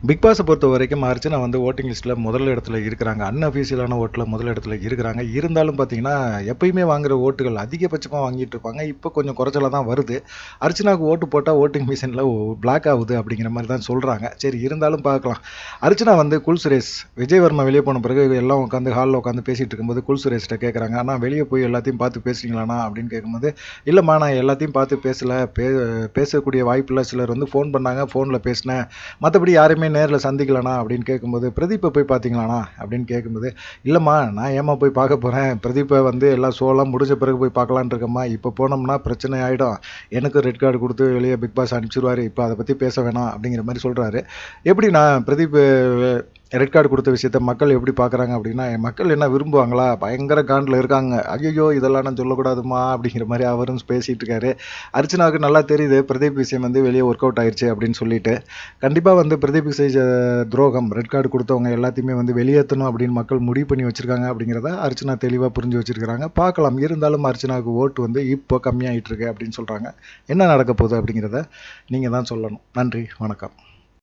Big பாஸை பொறுத்த வரைக்கும் அர்ச்சனா வந்து ஓட்டிங் லிஸ்ட்டில் முதல் இடத்துல இருக்கிறாங்க. அன்அஃபீஷியலான ஓட்டில் முதல் இடத்துல இருக்கிறாங்க. இருந்தாலும் பார்த்தீங்கன்னா, எப்பயுமே வாங்குற ஓட்டுகள் அதிகபட்சமாக வாங்கிட்டு இருப்பாங்க. இப்போ கொஞ்சம் குறைச்சலா தான் வருது. அர்ச்சனாவுக்கு ஓட்டு போட்டால் ஓட்டிங் மிஷினில் பிளாக் ஆகுது அப்படிங்கிற மாதிரி தான் சொல்கிறாங்க. சரி இருந்தாலும் பார்க்கலாம். அர்ச்சனா வந்து குல் சுரேஷ் விஜயவர்மா வெளியே போன பிறகு எல்லாம் உட்காந்து ஹாலில் உட்காந்து பேசிகிட்டு இருக்கும்போது குல் சுரேஷ்கிட்ட கேட்குறாங்க, ஆனால் வெளியே போய் எல்லாத்தையும் பார்த்து பேசுறீங்களாண்ணா அப்படின்னு கேட்கும்போது, இல்லைம்மா நான் எல்லாத்தையும் பார்த்து பேசலை, பேசக்கூடிய வாய்ப்பில் சிலர் வந்து ஃபோன் பண்ணாங்க, ஃபோனில் பேசினேன், மற்றபடி யாருமே நேரில் சந்திக்கலண்ணா அப்படின்னு கேட்கும்போது, பிரதீப்பை போய் பார்த்தீங்களாண்ணா அப்படின்னு கேட்கும்போது, இல்லைம்மா நான் ஏம்மா போய் பார்க்க போகிறேன், பிரதீப்பை வந்து எல்லாம் ஷோலாம் முடிஞ்ச பிறகு போய் பார்க்கலான்னு இருக்கம்மா, இப்போ போனோம்னா பிரச்சனை ஆகிடும், எனக்கு ரெட் கார்டு கொடுத்து வெளியே பிக் பாஸ் அனுப்பிச்சிடுவார், இப்போ அதை பற்றி பேச வேணாம் அப்படிங்கிற மாதிரி சொல்கிறாரு. எப்படிண்ணா பிரதீப் ரெட் கார்டு கொடுத்த விஷயத்த மக்கள் எப்படி பார்க்குறாங்க அப்படின்னா, மக்கள் என்ன விரும்புவாங்களா, பயங்கர காண்டில் இருக்காங்க, ஐயோ இதெல்லாம் நான் சொல்லக்கூடாதுமா அப்படிங்கிற மாதிரி அவரும் பேசிகிட்டு இருக்காரு. அர்ச்சனாவுக்கு நல்லா தெரியுது பிரதீப் விஷயம் வந்து வெளியே ஒர்க் அவுட் ஆயிடுச்சு அப்படின்னு சொல்லிட்டு, கண்டிப்பாக வந்து பிரதீப் செஞ்ச துரோகம், ரெட் கார்டு கொடுத்தவங்க எல்லாத்தையுமே வந்து வெளியேற்றணும் அப்படின்னு மக்கள் முடிவு பண்ணி வச்சுருக்காங்க அப்படிங்கிறத அர்ச்சனா தெளிவாக புரிஞ்சு வச்சுருக்கிறாங்க. பார்க்கலாம், இருந்தாலும் அர்ச்சனாவுக்கு ஓட்டு வந்து இப்போ கம்மியாகிட்டு இருக்கு அப்படின்னு சொல்கிறாங்க. என்ன நடக்க போகுது அப்படிங்கிறத நீங்கள் தான் சொல்லணும். நன்றி, வணக்கம்.